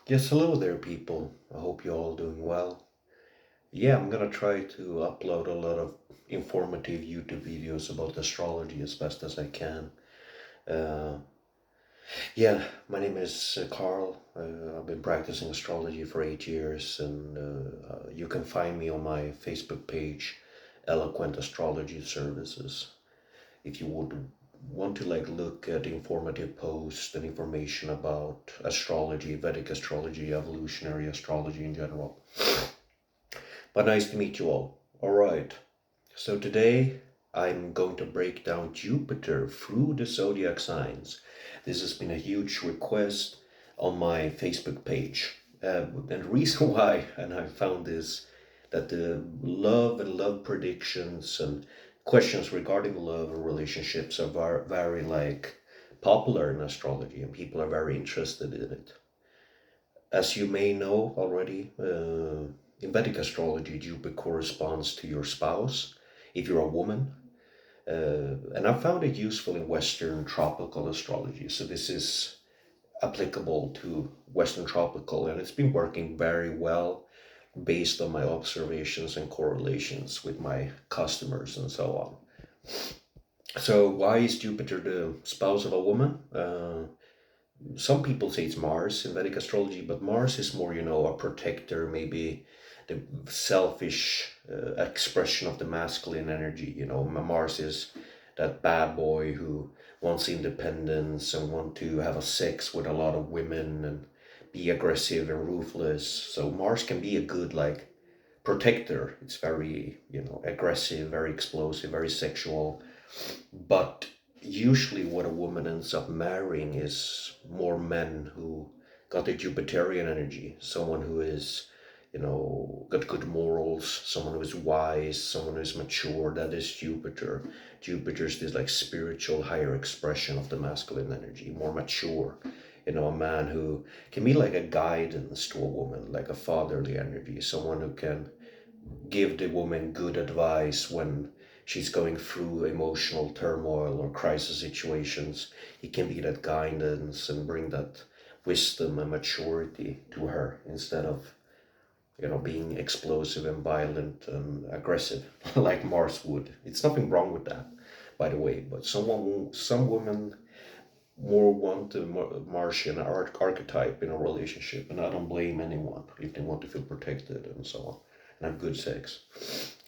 Yes, hello there, people. I hope you're all doing well. Yeah, I'm gonna try to upload a lot of informative YouTube videos about astrology as best as I can. Uh, yeah, my name is Carl. I've been practicing astrology for 8 years, and you can find me on my Facebook page, Eloquent Astrology Services. If you would want to look at informative posts and information about astrology, Vedic astrology, evolutionary astrology in general. But nice to meet you all. All right. So today I'm going to break down Jupiter through the zodiac signs. This has been a huge request on my Facebook page. And the reason why, and I found this, that the love and love predictions and questions regarding love and relationships are very popular in astrology, and people are very interested in it. As you may know already, in Vedic astrology, Jupiter corresponds to your spouse if you're a woman. And I found it useful in Western tropical astrology. So this is applicable to Western tropical, and it's been working very well based on my observations and correlations with my customers and so on. So, why is Jupiter the spouse of a woman? Some people say it's Mars in Vedic astrology, but Mars is more, a protector, maybe the selfish expression of the masculine energy. Mars is that bad boy who wants independence and want to have a sex with a lot of women and be aggressive and ruthless. So Mars can be a good protector. It's very, aggressive, very explosive, very sexual, but usually, what a woman ends up marrying is more men who got the Jupiterian energy. Someone who is, got good morals, someone who is wise, someone who is mature. That is Jupiter. Jupiter's this spiritual higher expression of the masculine energy, more mature. A man who can be like a guidance to a woman, like a fatherly energy, someone who can give the woman good advice when she's going through emotional turmoil or crisis situations. He can be that guidance and bring that wisdom and maturity to her instead of, being explosive and violent and aggressive like Mars would. It's nothing wrong with that, by the way, but some women more want the Martian archetype in a relationship, and I don't blame anyone if they want to feel protected and so on and have good sex.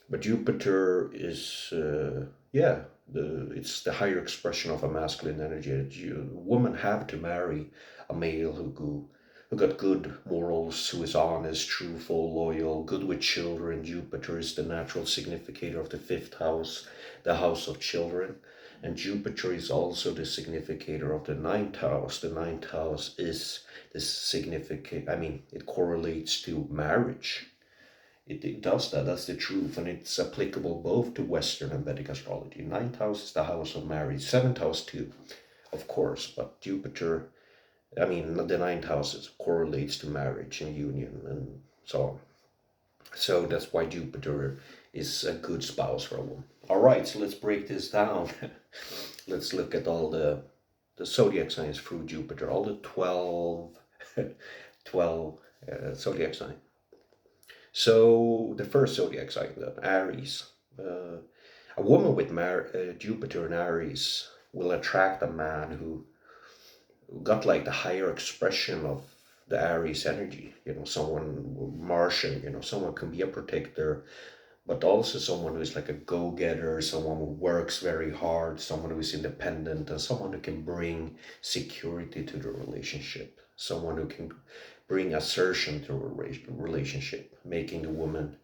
But Jupiter is, it's the higher expression of a masculine energy. Women have to marry a male who got good morals, who is honest, truthful, loyal, good with children. Jupiter is the natural significator of the fifth house, the house of children. And Jupiter is also the significator of the ninth house. The ninth house is the significant, it correlates to marriage. It does that, that's the truth, and it's applicable both to Western and Vedic astrology. Ninth house is the house of marriage, seventh house too, of course, but Jupiter, the ninth house correlates to marriage and union and so on. So that's why Jupiter is a good spouse for a woman. All right, so let's break this down. Let's look at all the zodiac signs through Jupiter, all the 12 zodiac signs. So the first zodiac sign, then, Aries. A woman with Jupiter in Aries will attract a man who got the higher expression of the Aries energy. Someone Martian. Someone can be a protector, but also someone who is like a go-getter, someone who works very hard, someone who is independent, and someone who can bring security to the relationship, someone who can bring assertion to a relationship, making the woman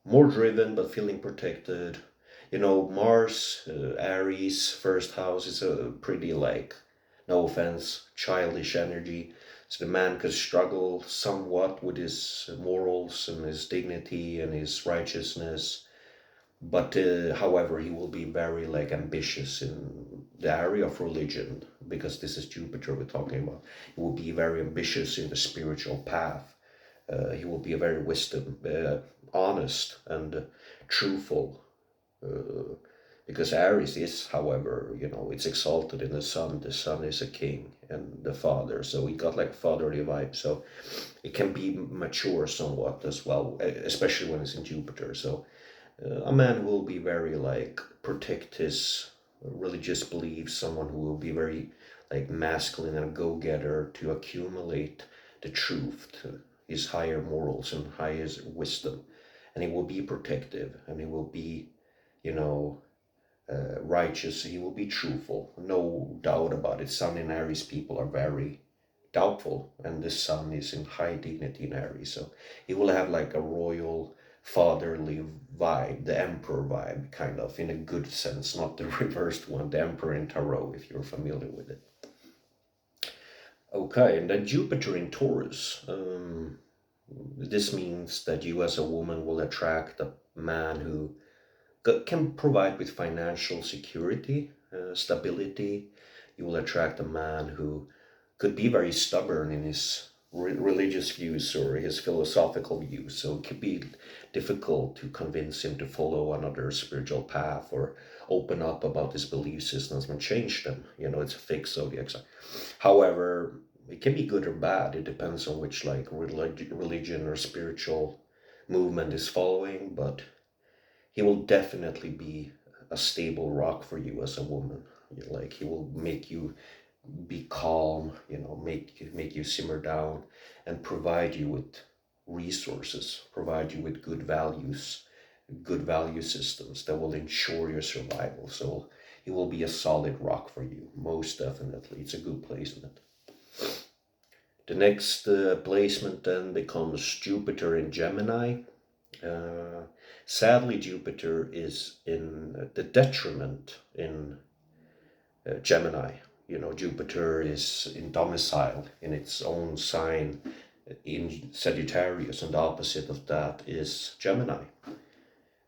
more driven but feeling protected. Mars, Aries, first house is a pretty no offense, childish energy. So the man could struggle somewhat with his morals and his dignity and his righteousness. But however, he will be very ambitious in the area of religion, because this is Jupiter we're talking about. He will be very ambitious in the spiritual path. He will be a very honest and truthful Because Aries is, however, it's exalted in the sun. The sun is a king and the father, so it got like fatherly vibe. So it can be mature somewhat as well, especially when it's in Jupiter. So a man who will be very like protect his religious beliefs, someone who will be very like masculine and a go-getter to accumulate the truth, to his higher morals and highest wisdom, and he will be protective, and he will be, you know, righteous. He will be truthful, no doubt about it. Sun in Aries people are very doubtful, and the sun is in high dignity in Aries, so he will have like a royal fatherly vibe, the emperor vibe, kind of, in a good sense, not the reversed one, the emperor in tarot, if you're familiar with it. Okay, and then Jupiter in Taurus. This means that you as a woman will attract a man who can provide with financial security, stability. You will attract a man who could be very stubborn in his religious views or his philosophical views. So it could be difficult to convince him to follow another spiritual path or open up about his belief systems and change them. It's a fixed zodiac sign. However, it can be good or bad. It depends on which like religion or spiritual movement is following, but he will definitely be a stable rock for you as a woman. Like he will make you be calm, make you simmer down, and provide you with resources, provide you with good values, good value systems that will ensure your survival. So he will be a solid rock for you, most definitely. It's a good placement. The next placement then becomes Jupiter in Gemini. Sadly, Jupiter is in the detriment in Gemini. Jupiter is in domicile in its own sign in Sagittarius, and the opposite of that is Gemini.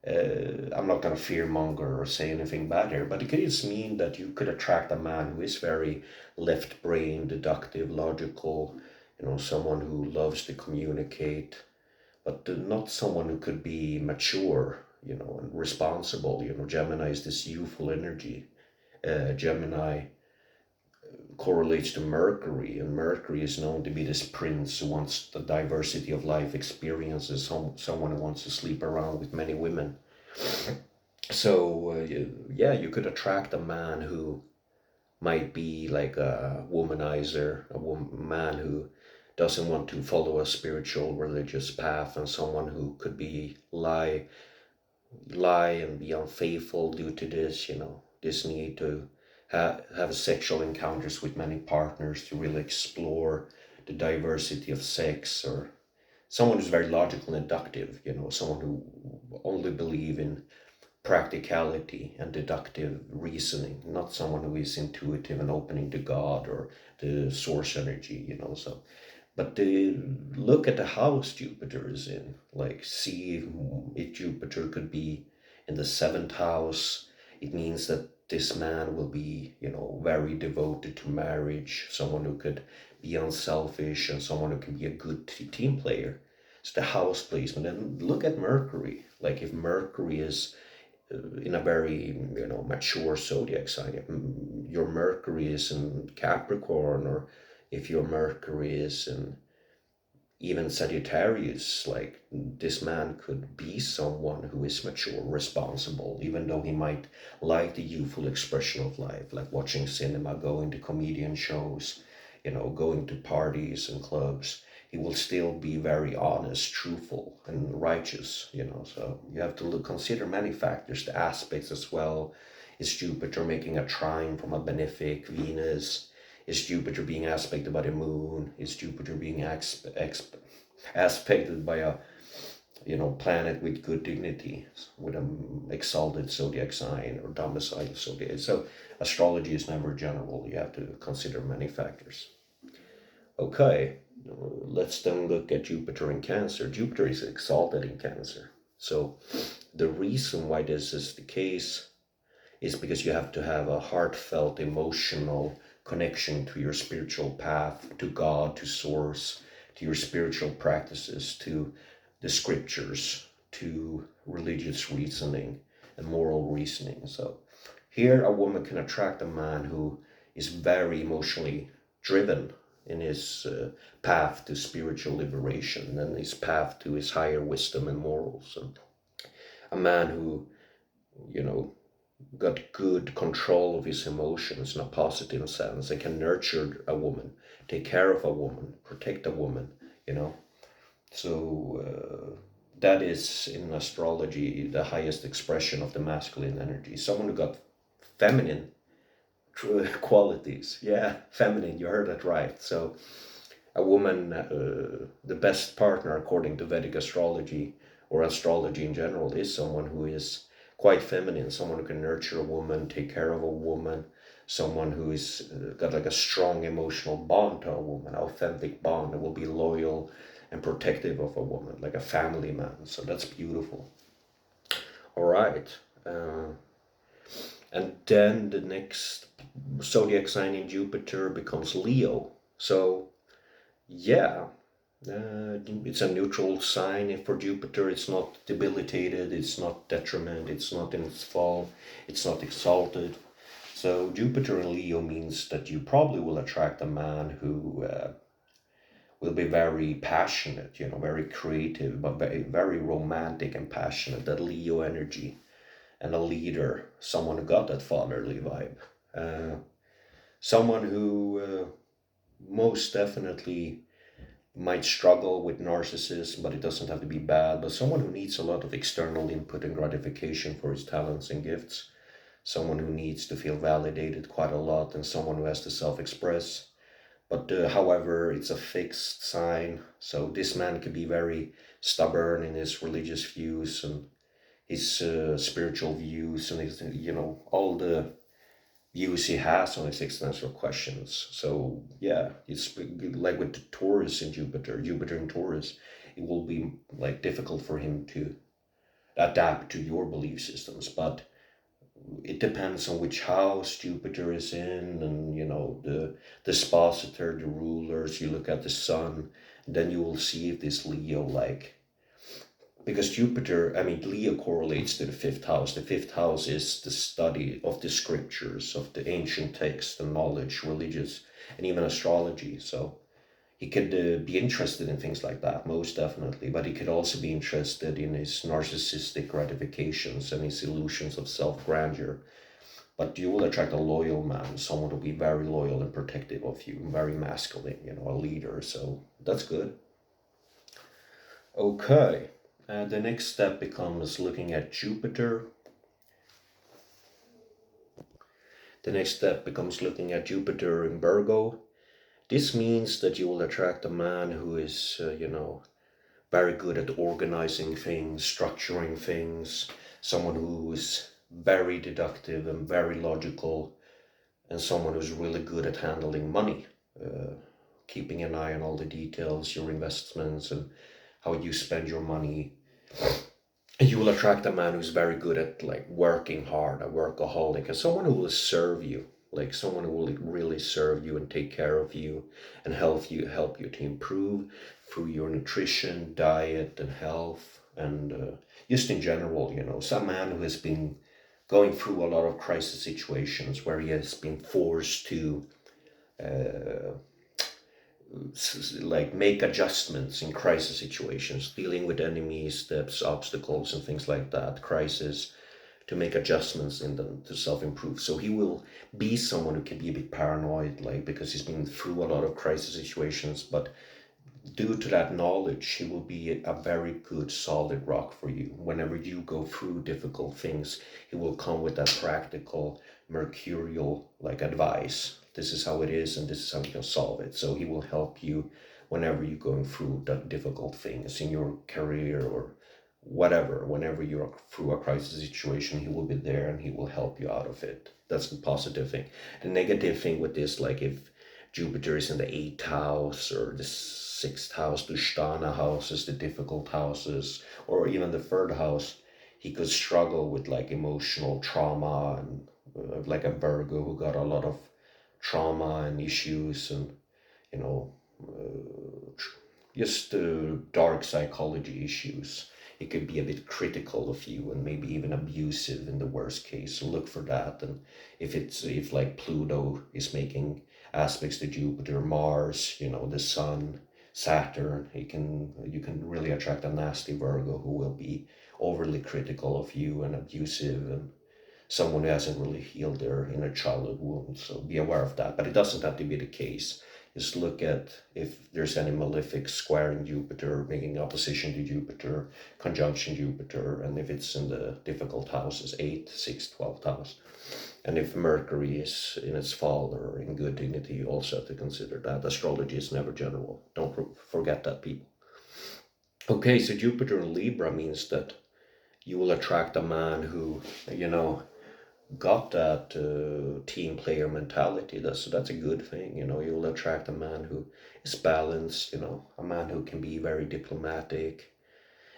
I'm not going to fearmonger or say anything bad here, but it could just mean that you could attract a man who is very left brain, deductive, logical, someone who loves to communicate, but not someone who could be mature, and responsible. Gemini is this youthful energy. Gemini correlates to Mercury, and Mercury is known to be this prince who wants the diversity of life experiences, someone who wants to sleep around with many women. So, yeah, you could attract a man who might be like a womanizer, man who doesn't want to follow a spiritual religious path, and someone who could be lie and be unfaithful due to this, this need to have sexual encounters with many partners to really explore the diversity of sex, or someone who's very logical and deductive, someone who only believe in practicality and deductive reasoning, not someone who is intuitive and opening to God or the source energy, so. But look at the house Jupiter is in. Like, see if Jupiter could be in the seventh house. It means that this man will be, very devoted to marriage, someone who could be unselfish, and someone who can be a good team player. It's the house placement. And look at Mercury. Like, if Mercury is in a very, mature zodiac sign, if your Mercury is in Capricorn, or if your Mercury is in even Sagittarius, like, this man could be someone who is mature, responsible, even though he might like the youthful expression of life, like watching cinema, going to comedian shows, going to parties and clubs. He will still be very honest, truthful, and righteous, so you have to consider many factors, the aspects as well. Is Jupiter making a trine from a benefic Venus? Is Jupiter being aspected by the moon? Is Jupiter being aspected by a planet with good dignity, with an exalted zodiac sign or domicile zodiac? So astrology is never general. You have to consider many factors. Okay, let's then look at Jupiter in Cancer. Jupiter is exalted in Cancer. So the reason why this is the case is because you have to have a heartfelt, emotional connection to your spiritual path, to God, to Source, to your spiritual practices, to the scriptures, to religious reasoning and moral reasoning. So Here, a woman can attract a man who is very emotionally driven in his path to spiritual liberation and his path to his higher wisdom and morals. And a man who, you know, got good control of his emotions in a positive sense and can nurture a woman, take care of a woman, protect a woman, you know. So that is in astrology the highest expression of the masculine energy. Someone who got feminine qualities. Yeah, feminine, you heard that right. So a woman, the best partner according to Vedic astrology or astrology in general, is someone who is quite feminine, someone who can nurture a woman, take care of a woman, someone who is got like a strong emotional bond to a woman, authentic bond, that will be loyal and protective of a woman, like a family man. So that's beautiful. All right. Uh, and then the next zodiac sign in Jupiter becomes Leo. So, yeah, it's a neutral sign for Jupiter. It's not debilitated, it's not detriment, it's not in its fall, it's not exalted. So, Jupiter in Leo means that you probably will attract a man who will be very passionate, very creative, but very, very romantic and passionate. That Leo energy, and a leader, someone who got that fatherly vibe. Uh, Someone who most definitely might struggle with narcissism, but it doesn't have to be bad. But someone who needs a lot of external input and gratification for his talents and gifts. Someone who needs to feel validated quite a lot, and someone who has to self express. But however, it's a fixed sign. So this man could be very stubborn in his religious views and his spiritual views and his, all the views he has on his existential questions. So yeah, it's like with the Taurus in Jupiter, Jupiter in Taurus, it will be like difficult for him to adapt to your belief systems. But it depends on which house Jupiter is in, and the dispositor, the rulers. You look at the sun, then you will see if this Leo like, because Jupiter, I mean, Leo correlates to the fifth house. The fifth house is the study of the scriptures, of the ancient texts and knowledge, religious, and even astrology. So he could be interested in things like that, most definitely. But he could also be interested in his narcissistic gratifications and his illusions of self grandeur. But you will attract a loyal man, someone who will be very loyal and protective of you, very masculine, a leader. So that's good. Okay. The next step becomes looking at Jupiter. The next step becomes looking at Jupiter in Virgo. This means that you will attract a man who is, very good at organizing things, structuring things, someone who is very deductive and very logical, and someone who's really good at handling money, keeping an eye on all the details, your investments, and how you spend your money. You will attract a man who's very good at like working hard, a workaholic, and someone who will serve you, like someone who will really serve you and take care of you and help you to improve through your nutrition, diet, and health, and just in general, some man who has been going through a lot of crisis situations where he has been forced to uh, like make adjustments in crisis situations, dealing with enemies, steps, obstacles, and things like that, crisis, to make adjustments in them to self-improve. So he will be someone who can be a bit paranoid, like because he's been through a lot of crisis situations, but due to that knowledge, he will be a very good solid rock for you. Whenever you go through difficult things, he will come with that practical, mercurial like advice. This is how it is, and this is how you can solve it. So he will help you whenever you're going through difficult things in your career or whatever. Whenever you're through a crisis situation, he will be there and he will help you out of it. That's the positive thing. The negative thing with this, like if Jupiter is in the eighth house or the sixth house, the Sthana houses, the difficult houses, or even the third house, he could struggle with like emotional trauma and like a Virgo who got a lot of trauma and issues and you know just dark psychology issues. he could be a bit critical of you and maybe even abusive in the worst case. So look for that. And if like Pluto is making aspects to Jupiter, Mars, the Sun, Saturn, you can really attract a nasty Virgo who will be overly critical of you and abusive, and someone who hasn't really healed their inner childhood wounds. So be aware of that. But it doesn't have to be the case. Just look at if there's any malefic squaring Jupiter, making opposition to Jupiter, conjunction Jupiter, and if it's in the difficult houses, 8, 6, 12th house. And if Mercury is in its fall or in good dignity, you also have to consider that. Astrology is never general. Don't forget that, people. Okay, so Jupiter in Libra means that you will attract a man who, got that team player mentality. That's a good thing. You'll attract a man who is balanced. A man who can be very diplomatic,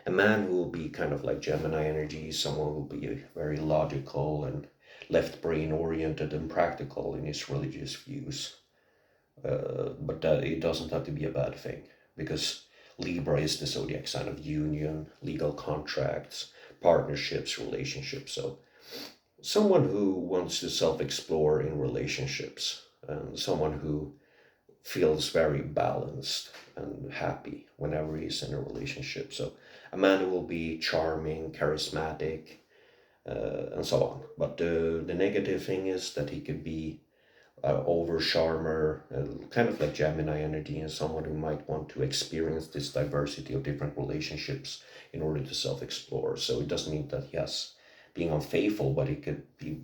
a man who will be kind of like Gemini energy, someone who will be very logical and left brain oriented and practical in his religious views. But that it doesn't have to be a bad thing, because Libra is the zodiac sign of union, legal contracts, partnerships, relationships. So someone who wants to self-explore in relationships, and someone who feels very balanced and happy whenever he's in a relationship. So a man who will be charming, charismatic, and so on. But the negative thing is that he could be over charmer, kind of like Gemini energy, and someone who might want to experience this diversity of different relationships in order to self-explore. So it doesn't mean that he has being unfaithful, but he could be,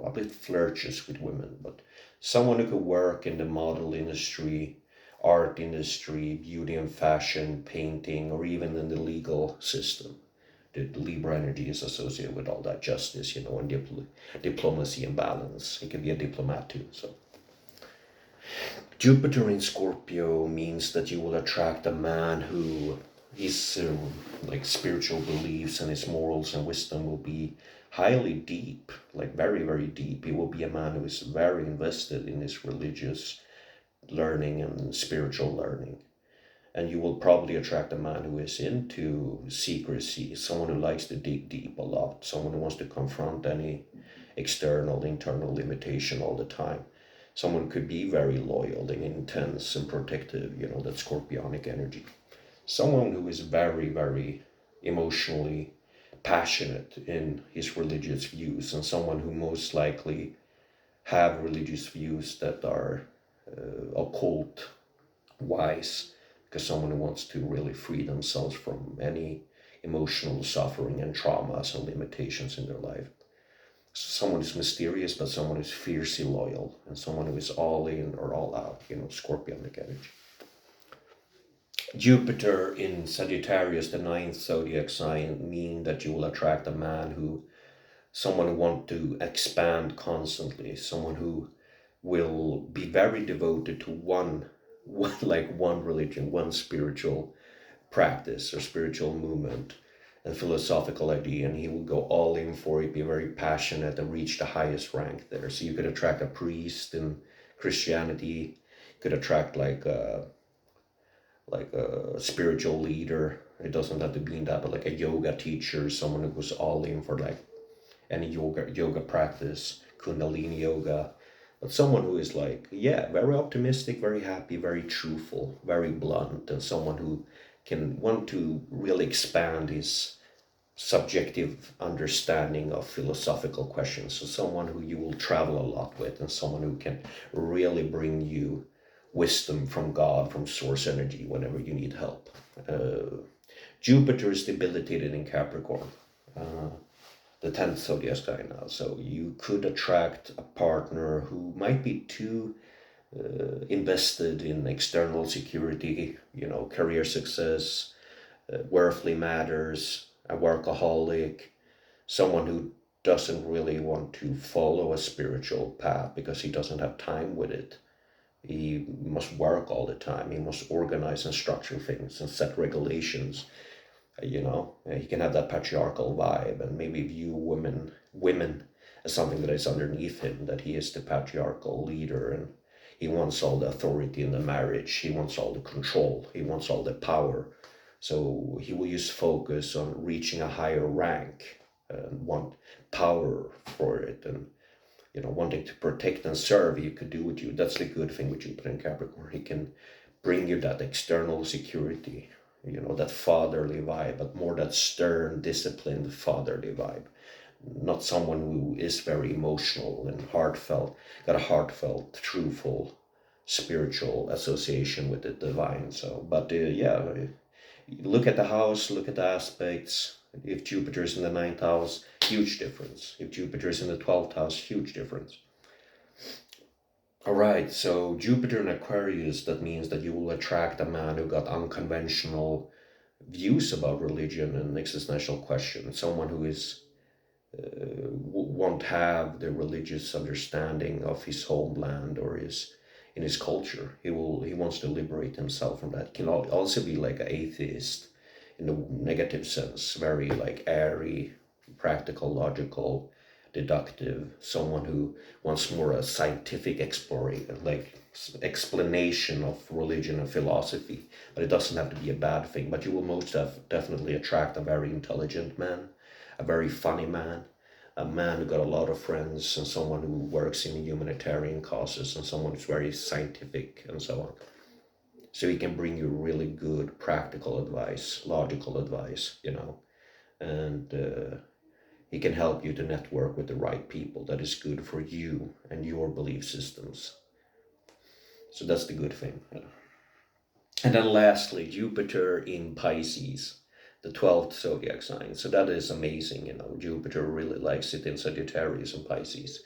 a bit flirtatious with women. But someone who could work in the model industry, art industry, beauty and fashion, painting, or even in the legal system. The Libra energy is associated with all that justice, and diplomacy and balance. He can be a diplomat too. So Jupiter in Scorpio means that you will attract a man who his like spiritual beliefs and his morals and wisdom will be highly deep, like very, very deep. He will be a man who is very invested in his religious learning and spiritual learning. And you will probably attract a man who is into secrecy, someone who likes to dig deep a lot, someone who wants to confront any external, internal limitation all the time. Someone could be very loyal and intense and protective, that scorpionic energy. Someone who is very, very emotionally passionate in his religious views, and someone who most likely have religious views that are occult wise, because someone who wants to really free themselves from any emotional suffering and traumas and limitations in their life. Someone who's mysterious, but someone who's fiercely loyal, and someone who is all in or all out, scorpionic energy. Jupiter in Sagittarius, the 9th zodiac sign, mean that you will attract a man someone who wants to expand constantly, someone who will be very devoted to one religion, one spiritual practice or spiritual movement and philosophical idea, and he will go all in for it, be very passionate and reach the highest rank there. So you could attract a priest in Christianity, could attract like a spiritual leader. It doesn't have to be in that, but like a yoga teacher, someone who goes all in for like any yoga practice, Kundalini yoga. But someone who is very optimistic, very happy, very truthful, very blunt, and someone who can want to really expand his subjective understanding of philosophical questions. So someone who you will travel a lot with, and someone who can really bring you wisdom from God, from source energy whenever you need help. Jupiter is debilitated in Capricorn, the 10th zodiac sign now. So you could attract a partner who might be too invested in external security, career success, worldly matters, a workaholic, someone who doesn't really want to follow a spiritual path because he doesn't have time with it. He must work all the time. He must organize and structure things and set regulations. He can have that patriarchal vibe and maybe view women as something that is underneath him, that he is the patriarchal leader and he wants all the authority in the marriage. He wants all the control. He wants all the power. So he will use focus on reaching a higher rank and want power for it, and wanting to protect and serve. He could do with you. That's the good thing with Jupiter in Capricorn. He can bring you that external security, that fatherly vibe, but more that stern, disciplined fatherly vibe. Not someone who is very emotional and heartfelt, got a heartfelt, truthful, spiritual association with the divine. So, but yeah, look at the house, look at the aspects. If Jupiter is in the ninth house, huge difference. If Jupiter is in the 12th house, huge difference. All right, so Jupiter in Aquarius, that means that you will attract a man who got unconventional views about religion and existential questions. Someone who is won't have the religious understanding of his homeland or his in his culture. He wants to liberate himself from that. Can also be like an atheist in the negative sense, very like airy, practical, logical, deductive. Someone who wants more a scientific explanation of religion and philosophy. But it doesn't have to be a bad thing. But you will most definitely attract a very intelligent man, a very funny man, a man who got a lot of friends, and someone who works in humanitarian causes, and someone who's very scientific and so on. So he can bring you really good practical advice, logical advice, and he can help you to network with the right people that is good for you and your belief systems. So that's the good thing. And then lastly, Jupiter in Pisces, the 12th zodiac sign. So that is amazing, Jupiter really likes it in Sagittarius and Pisces.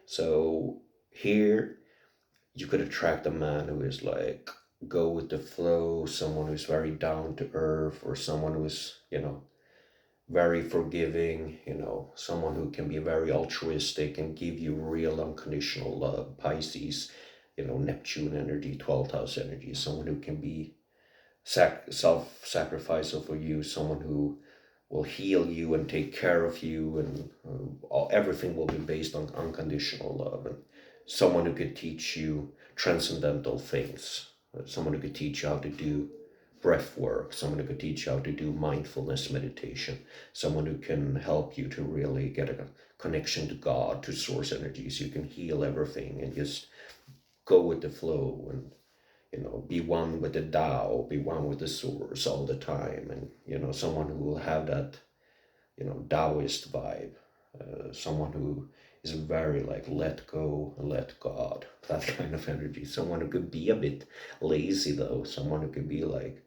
So here you could attract a man who is like, go with the flow, someone who's very down to earth, or someone who's, very forgiving, someone who can be very altruistic and give you real unconditional love. Pisces, Neptune energy, 12th house energy, someone who can be self-sacrificial for you, someone who will heal you and take care of you, and everything will be based on unconditional love, and someone who could teach you transcendental things, someone who could teach you how to do breath work, someone who could teach you how to do mindfulness meditation, someone who can help you to really get a connection to God, to source energies. You can heal everything and just go with the flow and be one with the Tao, be one with the source all the time, and someone who will have that Taoist vibe, someone who is very like let go and let God, that kind of energy. Someone who could be a bit lazy though, someone who could be like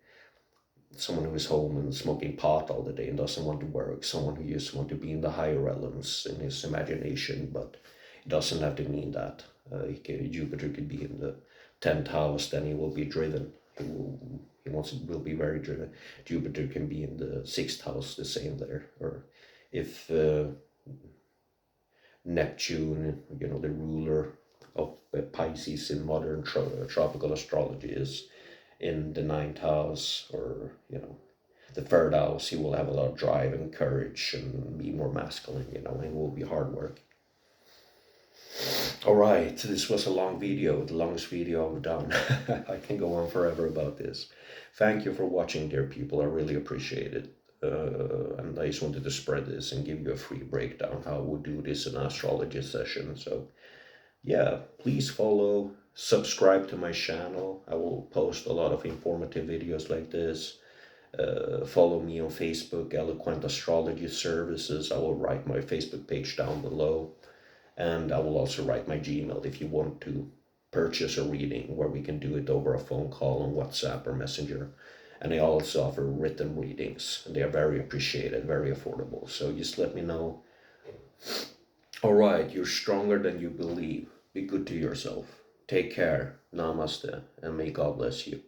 someone who is home and smoking pot all the day and doesn't want to work, someone who just want to be in the higher realms in his imagination, but it doesn't have to mean that. Jupiter could be in the 10th house, then he will be driven. Will be very driven. Jupiter can be in the 6th house, the same there. Or if Neptune, the ruler of Pisces in modern tropical astrology, is in the 9th house, or the 3rd house, he will have a lot of drive and courage and be more masculine, and will be hard work. All right, this was a long video, the longest video I've done. I can go on forever about this. Thank you for watching, dear people. I really appreciate it. And I just wanted to spread this and give you a free breakdown how I would do this in an astrology session. So yeah, please follow, subscribe to my channel. I will post a lot of informative videos like this. Follow me on Facebook, Eloquent Astrology Services. I will write my Facebook page down below. And I will also write my Gmail if you want to purchase a reading, where we can do it over a phone call on WhatsApp or Messenger. And I also offer written readings, and they are very appreciated, very affordable. So just let me know. All right, you're stronger than you believe. Be good to yourself. Take care. Namaste, and may God bless you.